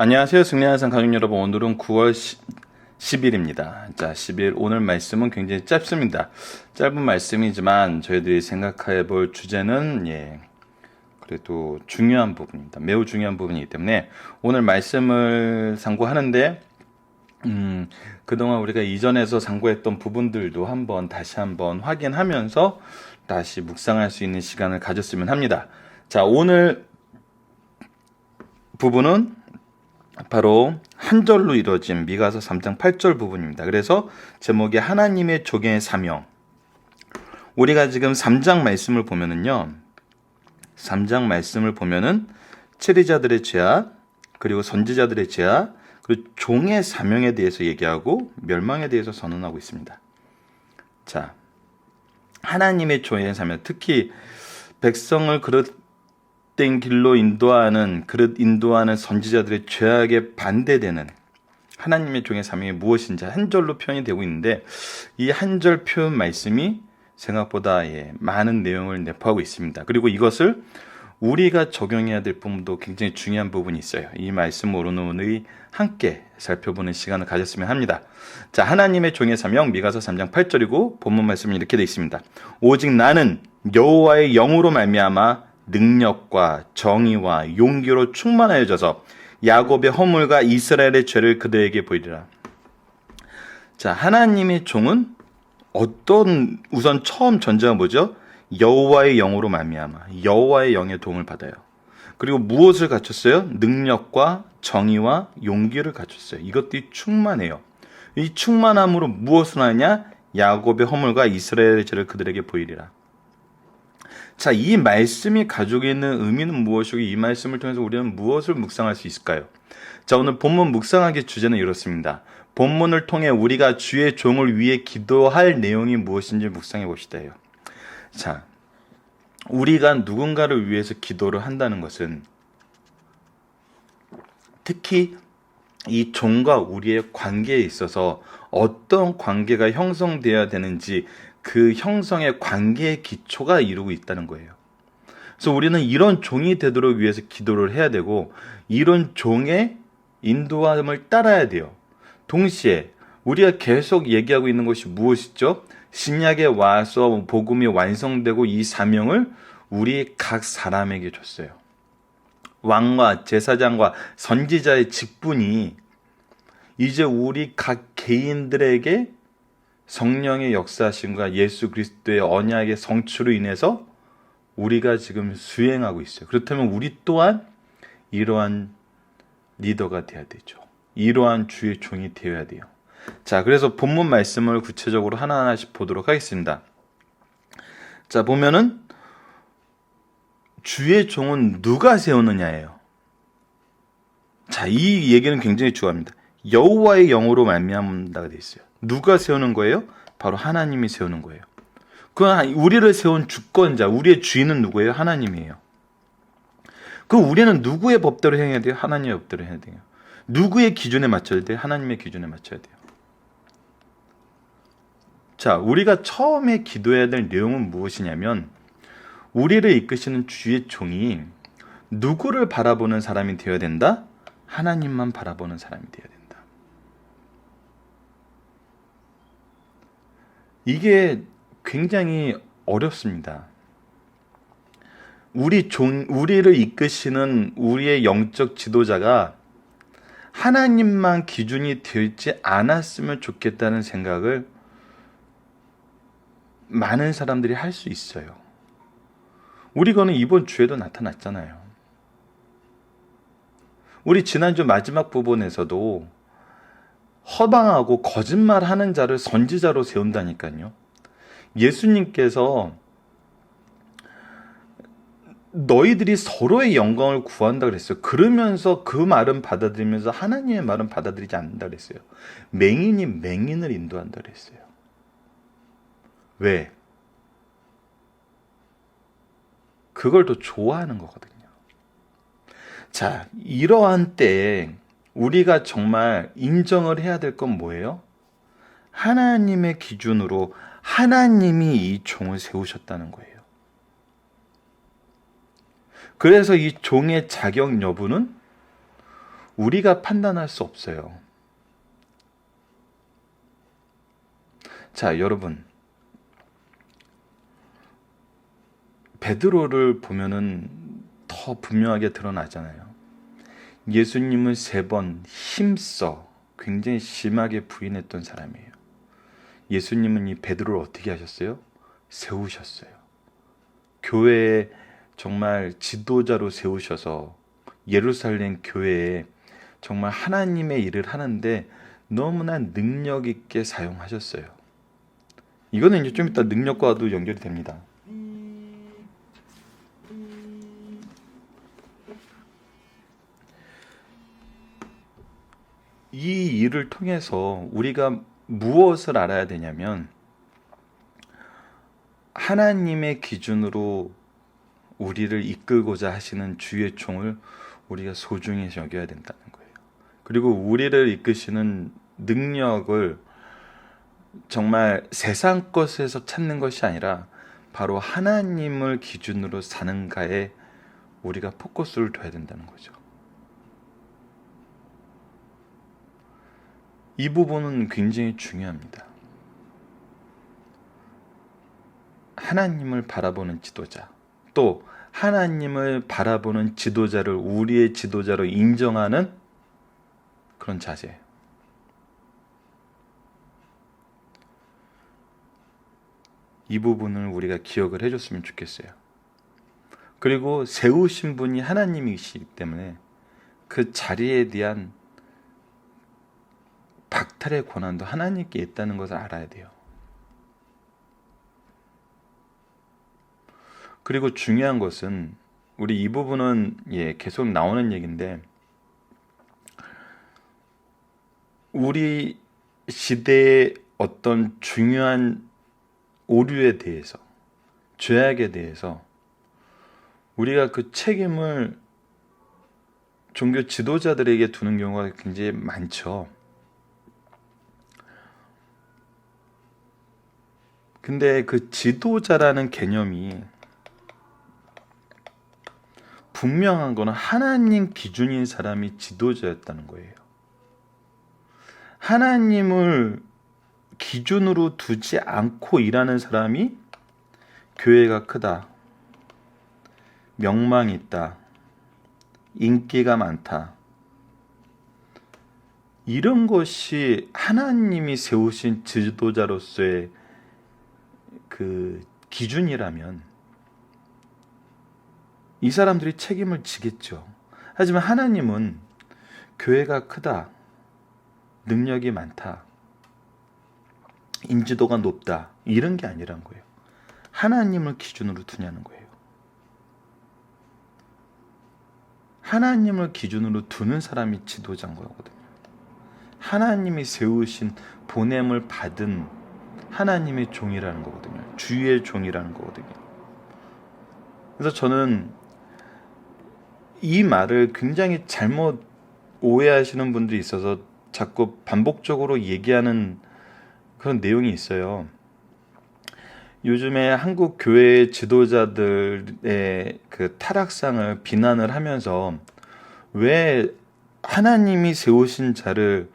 안녕하세요. 승리하는 삶 가족 여러분. 오늘은 9월 10일입니다. 자, 10일 오늘 말씀은 굉장히 짧습니다. 짧은 말씀이지만 저희들이 생각해 볼 주제는 그래도 중요한 부분입니다. 매우 중요한 부분이기 때문에 오늘 말씀을 상고하는데 그동안 우리가 이전에서 상고했던 부분들도 다시 한번 확인하면서 다시 묵상할 수 있는 시간을 가졌으면 합니다. 자, 오늘 부분은 바로 한 절로 이루어진 미가서 3장 8절 부분입니다. 그래서 제목이 하나님의 종의 사명. 우리가 지금 3장 말씀을 보면은요. 3장 말씀을 보면은 체리자들의 죄악, 그리고 선지자들의 죄악, 그리고 종의 사명에 대해서 얘기하고 멸망에 대해서 선언하고 있습니다. 자, 하나님의 종의 사명, 특히 백성을 그릇된 길로 인도하는 선지자들의 죄악에 반대되는 하나님의 종의 사명이 무엇인지 한 절로 표현이 되고 있는데, 이 한 절 표현 말씀이 생각보다 많은 내용을 내포하고 있습니다. 그리고 이것을 우리가 적용해야 될 부분도 굉장히 중요한 부분이 있어요. 이 말씀으로는 함께 살펴보는 시간을 가졌으면 합니다. 자, 하나님의 종의 사명 미가서 3장 8절이고 본문 말씀은 이렇게 되어 있습니다. 오직 나는 여호와의 영으로 말미암아 능력과 정의와 용기로 충만하여져서 야곱의 허물과 이스라엘의 죄를 그들에게 보이리라. 자, 하나님의 종은 우선 처음 전제가 뭐죠? 여호와의 영으로 말미암아 여호와의 영의 도움을 받아요. 그리고 무엇을 갖췄어요? 능력과 정의와 용기를 갖췄어요. 이것들이 충만해요. 이 충만함으로 무엇을 하냐? 야곱의 허물과 이스라엘의 죄를 그들에게 보이리라. 자, 이 말씀이 가지고 있는 의미는 무엇이고 이 말씀을 통해서 우리는 무엇을 묵상할 수 있을까요? 자, 오늘 본문 묵상하기 주제는 이렇습니다. 본문을 통해 우리가 주의 종을 위해 기도할 내용이 무엇인지 묵상해 봅시다요. 자, 우리가 누군가를 위해서 기도를 한다는 것은 특히 이 종과 우리의 관계에 있어서 어떤 관계가 형성되어야 되는지 그 형성의 관계의 기초가 이루고 있다는 거예요. 그래서 우리는 이런 종이 되도록 위해서 기도를 해야 되고 이런 종의 인도함을 따라야 돼요. 동시에 우리가 계속 얘기하고 있는 것이 무엇이죠? 신약에 와서 복음이 완성되고 이 사명을 우리 각 사람에게 줬어요. 왕과 제사장과 선지자의 직분이 이제 우리 각 개인들에게 성령의 역사하심과 예수 그리스도의 언약의 성취로 인해서 우리가 지금 수행하고 있어요. 그렇다면 우리 또한 이러한 리더가 되어야 되죠. 이러한 주의 종이 되어야 돼요. 자, 그래서 본문 말씀을 구체적으로 하나하나씩 보도록 하겠습니다. 자, 보면은 주의 종은 누가 세우느냐예요. 자, 이 얘기는 굉장히 중요합니다. 여호와의 영으로 말미암는다가 되어 있어요. 누가 세우는 거예요? 바로 하나님이 세우는 거예요. 우리를 세운 주권자, 우리의 주인은 누구예요? 하나님이에요. 우리는 누구의 법대로 행해야 돼요? 하나님의 법대로 해야 돼요. 누구의 기준에 맞춰야 돼요? 하나님의 기준에 맞춰야 돼요. 자, 우리가 처음에 기도해야 될 내용은 무엇이냐면 우리를 이끄시는 주의 종이 누구를 바라보는 사람이 되어야 된다? 하나님만 바라보는 사람이 되어야 된다. 이게 굉장히 어렵습니다. 우리를 이끄시는 우리의 영적 지도자가 하나님만 기준이 되지 않았으면 좋겠다는 생각을 많은 사람들이 할 수 있어요. 우리는 이번 주에도 나타났잖아요. 우리 지난주 마지막 부분에서도 허방하고 거짓말하는 자를 선지자로 세운다니까요. 예수님께서 너희들이 서로의 영광을 구한다 그랬어요. 그러면서 그 말은 받아들이면서 하나님의 말은 받아들이지 않는다 그랬어요. 맹인이 맹인을 인도한다 그랬어요. 왜? 그걸 더 좋아하는 거거든요. 자, 이러한 때에 우리가 정말 인정을 해야 될 건 뭐예요? 하나님의 기준으로 하나님이 이 종을 세우셨다는 거예요. 그래서 이 종의 자격 여부는 우리가 판단할 수 없어요. 자, 여러분, 베드로를 보면은 더 분명하게 드러나잖아요. 예수님을 3번 힘써 굉장히 심하게 부인했던 사람이에요. 예수님은 이 베드로를 어떻게 하셨어요? 세우셨어요. 교회에 정말 지도자로 세우셔서 예루살렘 교회에 정말 하나님의 일을 하는데 너무나 능력 있게 사용하셨어요. 이거는 이제 좀 이따 능력과도 연결이 됩니다. 이 일을 통해서 우리가 무엇을 알아야 되냐면 하나님의 기준으로 우리를 이끌고자 하시는 주의 총을 우리가 소중히 여겨야 된다는 거예요. 그리고 우리를 이끄시는 능력을 정말 세상 것에서 찾는 것이 아니라 바로 하나님을 기준으로 사는가에 우리가 포커스를 둬야 된다는 거죠. 이 부분은 굉장히 중요합니다. 하나님을 바라보는 지도자, 또 하나님을 바라보는 지도자를 우리의 지도자로 인정하는 그런 자세. 이 부분을 우리가 기억을 해줬으면 좋겠어요. 그리고 세우신 분이 하나님이시기 때문에 그 자리에 대한 박탈의 권한도 하나님께 있다는 것을 알아야 돼요. 그리고 중요한 것은 우리 이 부분은 계속 나오는 얘기인데 우리 시대의 어떤 중요한 오류에 대해서 죄악에 대해서 우리가 그 책임을 종교 지도자들에게 두는 경우가 굉장히 많죠. 근데 그 지도자라는 개념이 분명한 거는 하나님 기준인 사람이 지도자였다는 거예요. 하나님을 기준으로 두지 않고 일하는 사람이 교회가 크다, 명망이 있다, 인기가 많다, 이런 것이 하나님이 세우신 지도자로서의 그 기준이라면 이 사람들이 책임을 지겠죠. 하지만 하나님은 교회가 크다, 능력이 많다, 인지도가 높다, 이런 게 아니란 거예요. 하나님을 기준으로 두냐는 거예요. 하나님을 기준으로 두는 사람이 지도자인 거거든요. 하나님이 세우신 보냄을 받은 하나님의 종이라는 거거든요. 주의 종이라는 거거든요. 그래서 저는 이 말을 굉장히 잘못 오해하시는 분들이 있어서 자꾸 반복적으로 얘기하는 그런 내용이 있어요. 요즘에 한국 교회 지도자들의 그 타락상을 비난을 하면서 왜 하나님이 세우신 자를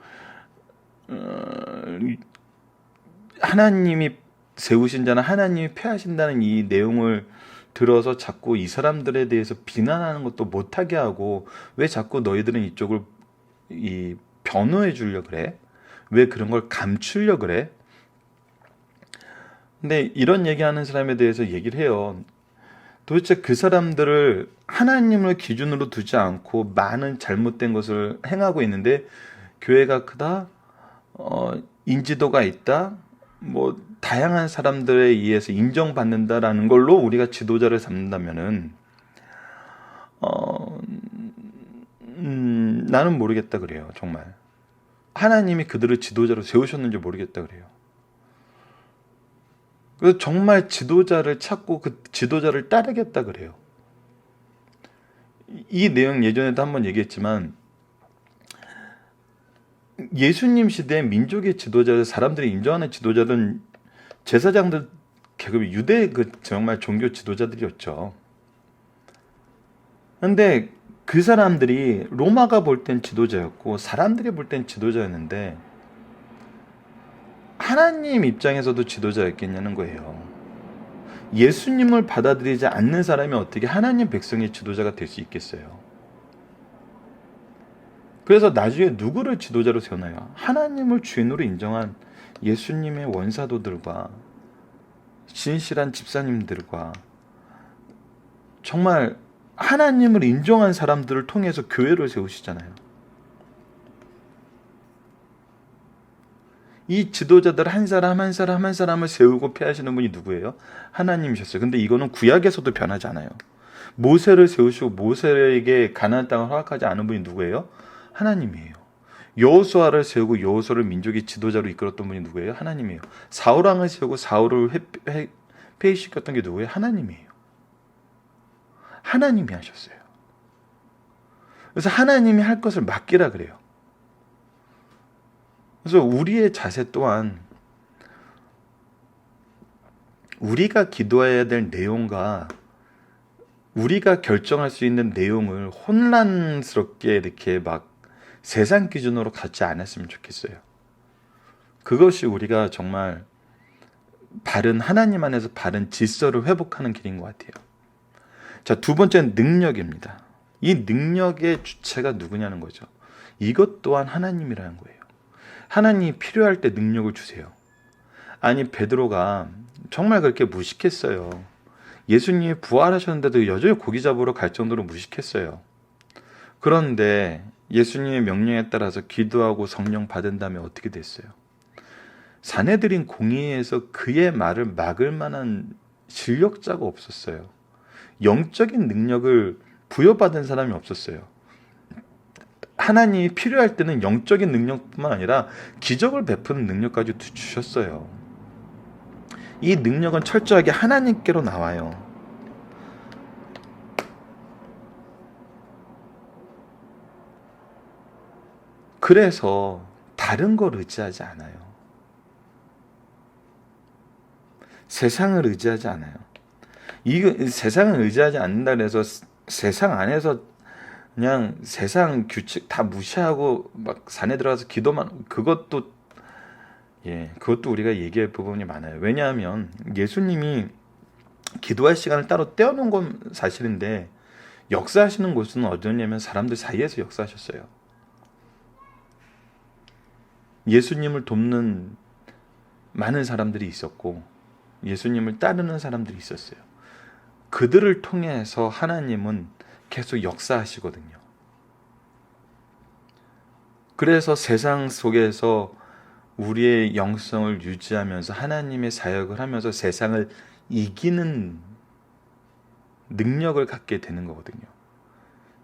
하나님이 세우신 자는 하나님이 폐하신다는 이 내용을 들어서 자꾸 이 사람들에 대해서 비난하는 것도 못하게 하고 왜 자꾸 너희들은 이쪽을 변호해 주려고 그래? 왜 그런 걸 감추려고 그래? 근데 이런 얘기하는 사람에 대해서 얘기를 해요. 도대체 그 사람들을 하나님을 기준으로 두지 않고 많은 잘못된 것을 행하고 있는데 교회가 크다, 인지도가 있다, 뭐 다양한 사람들에 의해서 인정받는다라는 걸로 우리가 지도자를 삼는다면은 나는 모르겠다 그래요. 정말 하나님이 그들을 지도자로 세우셨는지 모르겠다 그래요. 그래서 정말 지도자를 찾고 그 지도자를 따르겠다 그래요. 이 내용 예전에도 한번 얘기했지만 예수님 시대 민족의 지도자들, 사람들이 인정하는 지도자들은 제사장들 계급이 유대 그 정말 종교 지도자들이었죠. 근데 그 사람들이 로마가 볼 땐 지도자였고 사람들이 볼 땐 지도자였는데 하나님 입장에서도 지도자였겠냐는 거예요. 예수님을 받아들이지 않는 사람이 어떻게 하나님 백성의 지도자가 될 수 있겠어요? 그래서 나중에 누구를 지도자로 세우나요? 하나님을 주인으로 인정한 예수님의 원사도들과 진실한 집사님들과 정말 하나님을 인정한 사람들을 통해서 교회를 세우시잖아요. 이 지도자들 한 사람 한 사람 한 사람을 세우고 폐하시는 분이 누구예요? 하나님이셨어요. 근데 이거는 구약에서도 변하지 않아요. 모세를 세우시고 모세에게 가나안 땅을 허락하지 않은 분이 누구예요? 하나님이에요. 여호수아를 세우고 여호수아를 민족의 지도자로 이끌었던 분이 누구예요? 하나님이에요. 사울왕을 세우고 사울을 폐위시켰던 게 누구예요? 하나님이에요. 하나님이 하셨어요. 그래서 하나님이 할 것을 맡기라 그래요. 그래서 우리의 자세 또한 우리가 기도해야 될 내용과 우리가 결정할 수 있는 내용을 혼란스럽게 이렇게 막 세상 기준으로 갖지 않았으면 좋겠어요. 그것이 우리가 정말 바른 하나님 안에서 바른 질서를 회복하는 길인 것 같아요. 자, 두 번째는 능력입니다. 이 능력의 주체가 누구냐는 거죠. 이것 또한 하나님이라는 거예요. 하나님이 필요할 때 능력을 주세요. 아니, 베드로가 정말 그렇게 무식했어요. 예수님이 부활하셨는데도 여전히 고기 잡으러 갈 정도로 무식했어요. 그런데 예수님의 명령에 따라서 기도하고 성령 받은 다음에 어떻게 됐어요? 사내들인 공의에서 그의 말을 막을 만한 실력자가 없었어요. 영적인 능력을 부여받은 사람이 없었어요. 하나님이 필요할 때는 영적인 능력뿐만 아니라 기적을 베푸는 능력까지 주셨어요. 이 능력은 철저하게 하나님께로 나와요. 그래서 다른 걸 의지하지 않아요. 세상을 의지하지 않아요. 세상을 의지하지 않는다 그래서 세상 안에서 그냥 세상 규칙 다 무시하고 막 산에 들어가서 기도만, 그것도 우리가 얘기할 부분이 많아요. 왜냐하면 예수님이 기도할 시간을 따로 떼어놓은 건 사실인데 역사하시는 곳은 어디였냐면 사람들 사이에서 역사하셨어요. 예수님을 돕는 많은 사람들이 있었고 예수님을 따르는 사람들이 있었어요. 그들을 통해서 하나님은 계속 역사하시거든요. 그래서 세상 속에서 우리의 영성을 유지하면서 하나님의 사역을 하면서 세상을 이기는 능력을 갖게 되는 거거든요.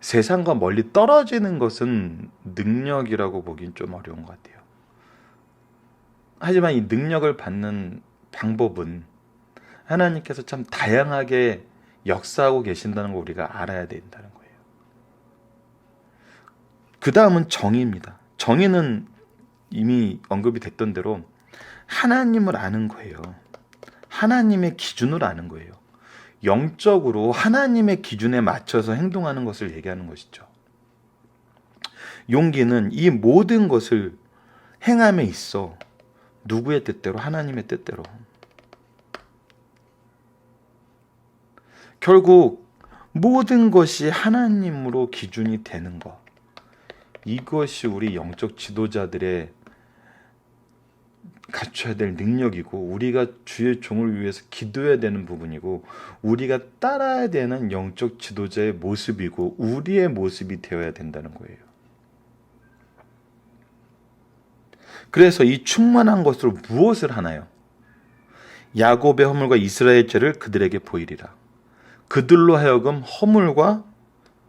세상과 멀리 떨어지는 것은 능력이라고 보긴 좀 어려운 것 같아요. 하지만 이 능력을 받는 방법은 하나님께서 참 다양하게 역사하고 계신다는 걸 우리가 알아야 된다는 거예요. 그 다음은 정의입니다. 정의는 이미 언급이 됐던 대로 하나님을 아는 거예요. 하나님의 기준을 아는 거예요. 영적으로 하나님의 기준에 맞춰서 행동하는 것을 얘기하는 것이죠. 용기는 이 모든 것을 행함에 있어 누구의 뜻대로? 하나님의 뜻대로. 결국 모든 것이 하나님으로 기준이 되는 것. 이것이 우리 영적 지도자들의 갖춰야 될 능력이고 우리가 주의 종을 위해서 기도해야 되는 부분이고 우리가 따라야 되는 영적 지도자의 모습이고 우리의 모습이 되어야 된다는 거예요. 그래서 이 충만한 것으로 무엇을 하나요? 야곱의 허물과 이스라엘의 죄를 그들에게 보이리라. 그들로 하여금 허물과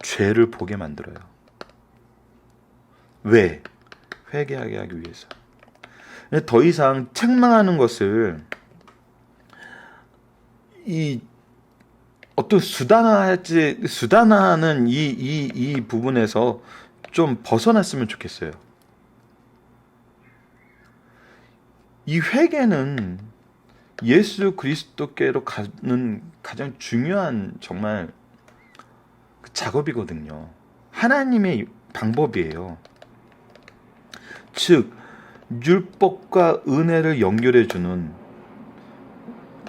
죄를 보게 만들어요. 왜? 회개하게 하기 위해서. 더 이상 책망하는 것을 어떤 수단화하는 이 부분에서 좀 벗어났으면 좋겠어요. 이 회개는 예수 그리스도께로 가는 가장 중요한 정말 그 작업이거든요. 하나님의 방법이에요. 즉 율법과 은혜를 연결해주는,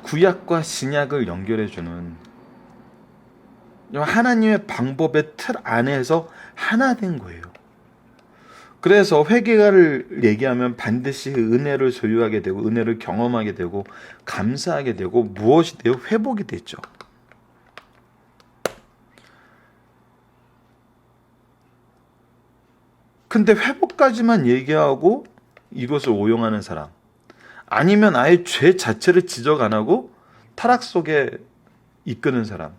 구약과 신약을 연결해주는 하나님의 방법의 틀 안에서 하나 된 거예요. 그래서 회개를 얘기하면 반드시 은혜를 소유하게 되고 은혜를 경험하게 되고 감사하게 되고 무엇이 돼요? 회복이 되죠. 근데 회복까지만 얘기하고 이것을 오용하는 사람, 아니면 아예 죄 자체를 지적 안 하고 타락 속에 이끄는 사람,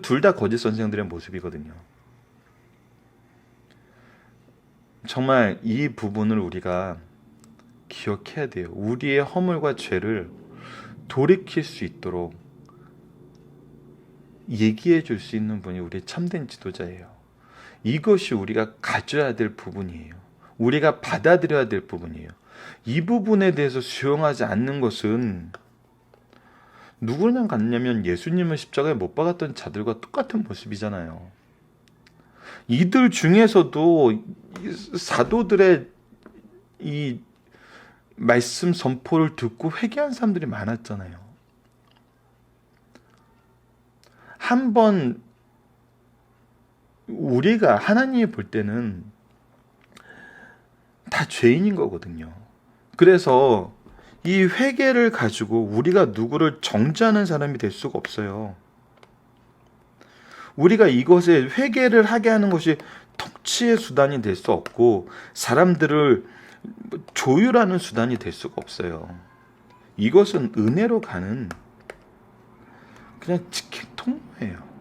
둘 다 거짓 선생들의 모습이거든요. 정말 이 부분을 우리가 기억해야 돼요. 우리의 허물과 죄를 돌이킬 수 있도록 얘기해 줄 수 있는 분이 우리의 참된 지도자예요. 이것이 우리가 가져야 될 부분이에요. 우리가 받아들여야 될 부분이에요. 이 부분에 대해서 수용하지 않는 것은 누구랑 같냐면 예수님을 십자가에 못 박았던 자들과 똑같은 모습이잖아요. 이들 중에서도 사도들의 이 말씀 선포를 듣고 회개한 사람들이 많았잖아요. 한번 우리가 하나님이 볼 때는 다 죄인인 거거든요. 그래서 이 회개를 가지고 우리가 누구를 정죄하는 사람이 될 수가 없어요. 우리가 이것에 회개를 하게 하는 것이 통치의 수단이 될 수 없고 사람들을 조율하는 수단이 될 수가 없어요. 이것은 은혜로 가는 그냥 치킨 통로예요.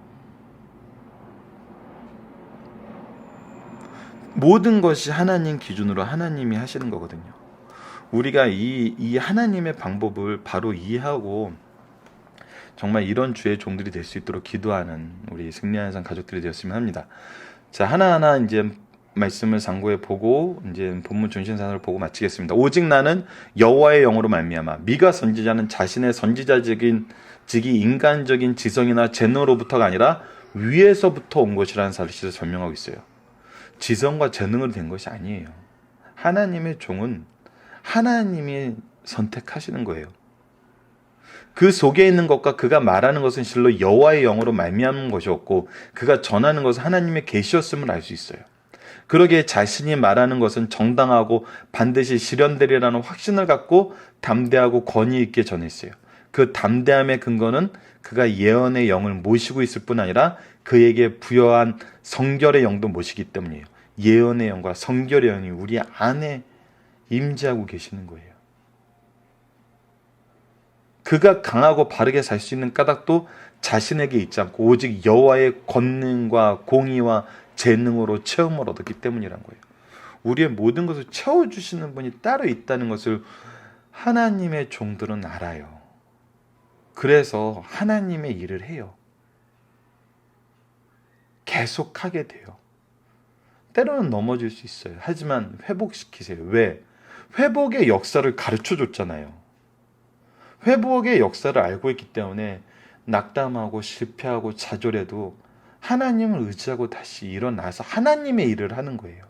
모든 것이 하나님 기준으로 하나님이 하시는 거거든요. 우리가 이 하나님의 방법을 바로 이해하고 정말 이런 주의 종들이 될 수 있도록 기도하는 우리 승리하는 산 가족들이 되었으면 합니다. 자, 하나하나 이제 말씀을 상고해 보고 이제 본문 중심산을 보고 마치겠습니다. 오직 나는 여호와의 영으로 말미암아 미가 선지자는 자신의 선지자적인 즉이 인간적인 지성이나 재능으로부터가 아니라 위에서부터 온 것이라는 사실을 설명하고 있어요. 지성과 재능으로 된 것이 아니에요. 하나님의 종은 하나님이 선택하시는 거예요. 그 속에 있는 것과 그가 말하는 것은 실로 여호와의 영으로 말미암은 것이었고 그가 전하는 것은 하나님의 계시였음을 알 수 있어요. 그러기에 자신이 말하는 것은 정당하고 반드시 실현되리라는 확신을 갖고 담대하고 권위 있게 전했어요. 그 담대함의 근거는 그가 예언의 영을 모시고 있을 뿐 아니라 그에게 부여한 성결의 영도 모시기 때문이에요. 예언의 영과 성결의 영이 우리 안에 임재하고 계시는 거예요. 그가 강하고 바르게 살 수 있는 까닭도 자신에게 있지 않고 오직 여호와의 권능과 공의와 재능으로 체험을 얻었기 때문이란 거예요. 우리의 모든 것을 채워주시는 분이 따로 있다는 것을 하나님의 종들은 알아요. 그래서 하나님의 일을 해요. 계속하게 돼요. 때로는 넘어질 수 있어요. 하지만 회복시키세요. 왜? 회복의 역사를 가르쳐 줬잖아요. 회복의 역사를 알고 있기 때문에 낙담하고 실패하고 좌절해도 하나님을 의지하고 다시 일어나서 하나님의 일을 하는 거예요.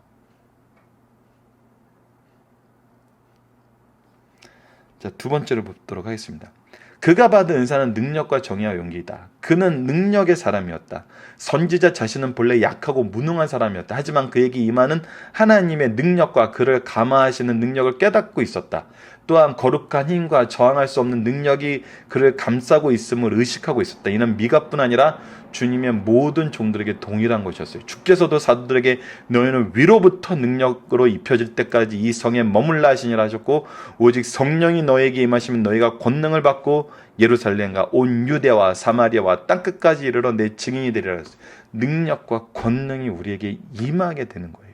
자, 두 번째로 보도록 하겠습니다. 그가 받은 은사는 능력과 정의와 용기이다. 그는 능력의 사람이었다. 선지자 자신은 본래 약하고 무능한 사람이었다. 하지만 그에게 임하는 하나님의 능력과 그를 감화하시는 능력을 깨닫고 있었다. 또한 거룩한 힘과 저항할 수 없는 능력이 그를 감싸고 있음을 의식하고 있었다. 이는 미가뿐 아니라 주님의 모든 종들에게 동일한 것이었어요. 주께서도 사도들에게 너희는 위로부터 능력으로 입혀질 때까지 이 성에 머물라 하시니라 하셨고 오직 성령이 너에게 임하시면 너희가 권능을 받고 예루살렘과 온 유대와 사마리아와 땅끝까지 이르러 내 증인이 되리라 했어요. 능력과 권능이 우리에게 임하게 되는 거예요.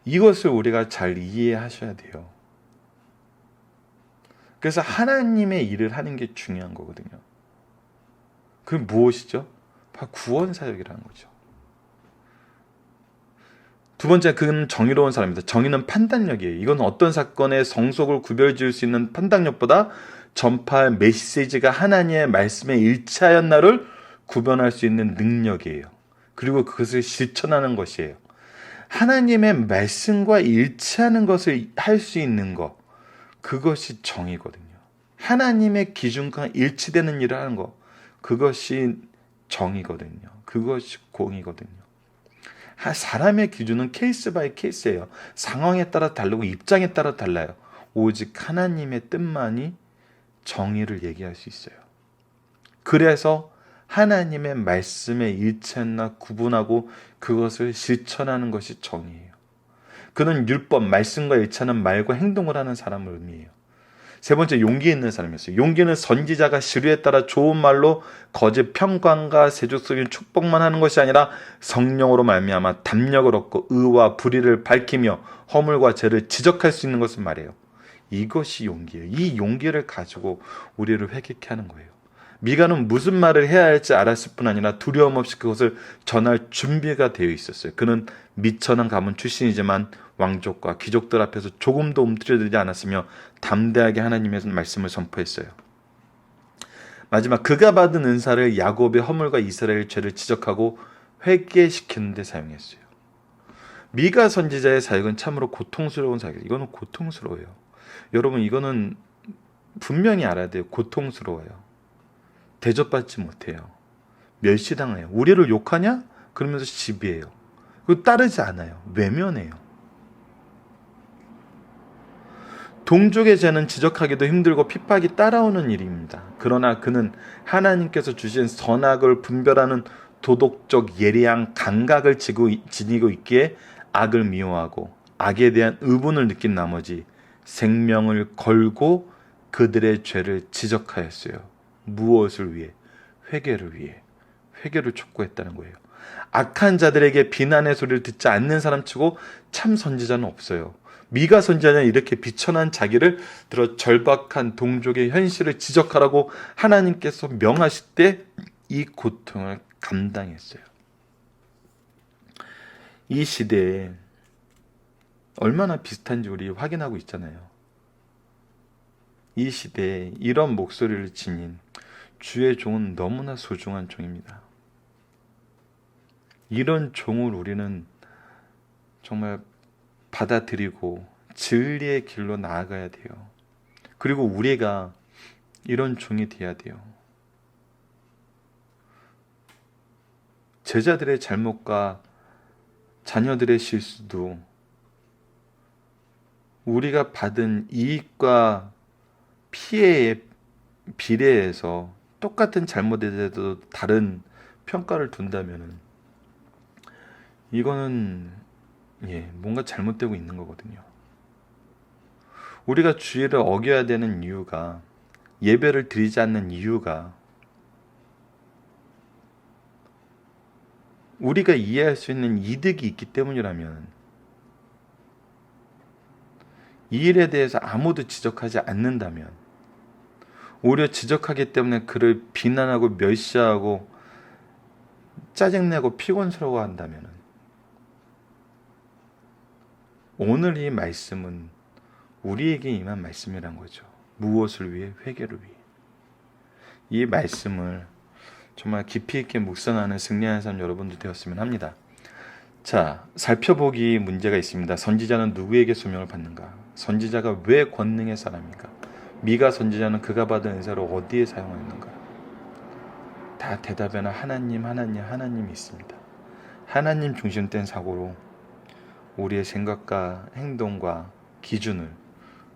이것을 우리가 잘 이해하셔야 돼요. 그래서 하나님의 일을 하는 게 중요한 거거든요. 그게 무엇이죠? 바로 구원사역이라는 거죠. 두 번째, 그는 정의로운 사람입니다. 정의는 판단력이에요. 이건 어떤 사건의 성속을 구별지을 수 있는 판단력보다 전파할 메시지가 하나님의 말씀에 일치하였나를 구별할 수 있는 능력이에요. 그리고 그것을 실천하는 것이에요. 하나님의 말씀과 일치하는 것을 할 수 있는 것, 그것이 정의거든요. 하나님의 기준과 일치되는 일을 하는 것, 그것이 정의거든요. 그것이 공의거든요. 사람의 기준은 케이스 바이 케이스예요. 상황에 따라 다르고 입장에 따라 달라요. 오직 하나님의 뜻만이 정의를 얘기할 수 있어요. 그래서 하나님의 말씀에 일치하나 구분하고 그것을 실천하는 것이 정의예요. 그는 율법, 말씀과 일치하는 말과 행동을 하는 사람을 의미해요. 세 번째, 용기 있는 사람이었어요. 용기는 선지자가 시류에 따라 좋은 말로 거짓 평강과 세속적인 축복만 하는 것이 아니라 성령으로 말미암아 담력을 얻고 의와 불의를 밝히며 허물과 죄를 지적할 수 있는 것을 말해요. 이것이 용기예요. 이 용기를 가지고 우리를 회개케 하는 거예요. 미가는 무슨 말을 해야 할지 알았을 뿐 아니라 두려움 없이 그것을 전할 준비가 되어 있었어요. 그는 미천한 가문 출신이지만 왕족과 귀족들 앞에서 조금도 움츠러들지 않았으며 담대하게 하나님의 말씀을 선포했어요. 마지막, 그가 받은 은사를 야곱의 허물과 이스라엘의 죄를 지적하고 회개시키는 데 사용했어요. 미가 선지자의 사역은 참으로 고통스러운 사역이에요. 이거는 고통스러워요. 여러분, 이거는 분명히 알아야 돼요. 고통스러워요. 대접받지 못해요. 멸시당해요. 우리를 욕하냐? 그러면서 시비해요. 그리고 따르지 않아요. 외면해요. 동족의 죄는 지적하기도 힘들고 핍박이 따라오는 일입니다. 그러나 그는 하나님께서 주신 선악을 분별하는 도덕적 예리한 감각을 지니고 있기에 악을 미워하고 악에 대한 의분을 느낀 나머지 생명을 걸고 그들의 죄를 지적하였어요. 무엇을 위해? 회개를 위해. 회개를 촉구했다는 거예요. 악한 자들에게 비난의 소리를 듣지 않는 사람치고 참 선지자는 없어요. 미가 선지자는 이렇게 비천한 자기를 들어 절박한 동족의 현실을 지적하라고 하나님께서 명하실 때 이 고통을 감당했어요. 이 시대에 얼마나 비슷한지 우리 확인하고 있잖아요. 이 시대에 이런 목소리를 지닌 주의 종은 너무나 소중한 종입니다. 이런 종을 우리는 정말 받아들이고 진리의 길로 나아가야 돼요. 그리고 우리가 이런 종이 되어야 돼요. 제자들의 잘못과 자녀들의 실수도 우리가 받은 이익과 피해에 비례해서 똑같은 잘못에 대해서도 다른 평가를 둔다면 이거는 뭔가 잘못되고 있는 거거든요. 우리가 주의를 어겨야 되는 이유가, 예배를 드리지 않는 이유가 우리가 이해할 수 있는 이득이 있기 때문이라면 이 일에 대해서 아무도 지적하지 않는다면, 오히려 지적하기 때문에 그를 비난하고 멸시하고 짜증내고 피곤스러워한다면 오늘 이 말씀은 우리에게 임한 말씀이란 거죠. 무엇을 위해? 회개를 위해. 이 말씀을 정말 깊이 있게 묵상하는 승리하는 사람 여러분들 되었으면 합니다. 자, 살펴보기 문제가 있습니다. 선지자는 누구에게 소명을 받는가? 선지자가 왜 권능의 사람인가? 미가 선지자는 그가 받은 은사를 어디에 사용하는가? 다 대답에는 하나님이 있습니다. 하나님 중심된 사고로 우리의 생각과 행동과 기준을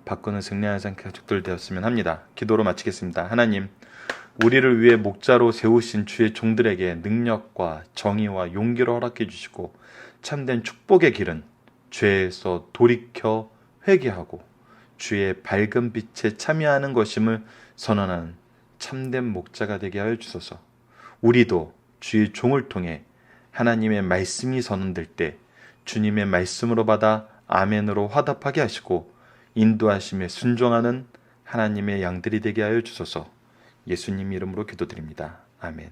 바꾸는 승리하는 산 가족들 되었으면 합니다. 기도로 마치겠습니다. 하나님, 우리를 위해 목자로 세우신 주의 종들에게 능력과 정의와 용기를 허락해 주시고 참된 축복의 길은 죄에서 돌이켜 회개하고 주의 밝은 빛에 참여하는 것임을 선언하는 참된 목자가 되게 하여 주소서. 우리도 주의 종을 통해 하나님의 말씀이 선언될 때 주님의 말씀으로 받아 아멘으로 화답하게 하시고 인도하심에 순종하는 하나님의 양들이 되게 하여 주소서. 예수님 이름으로 기도드립니다. 아멘.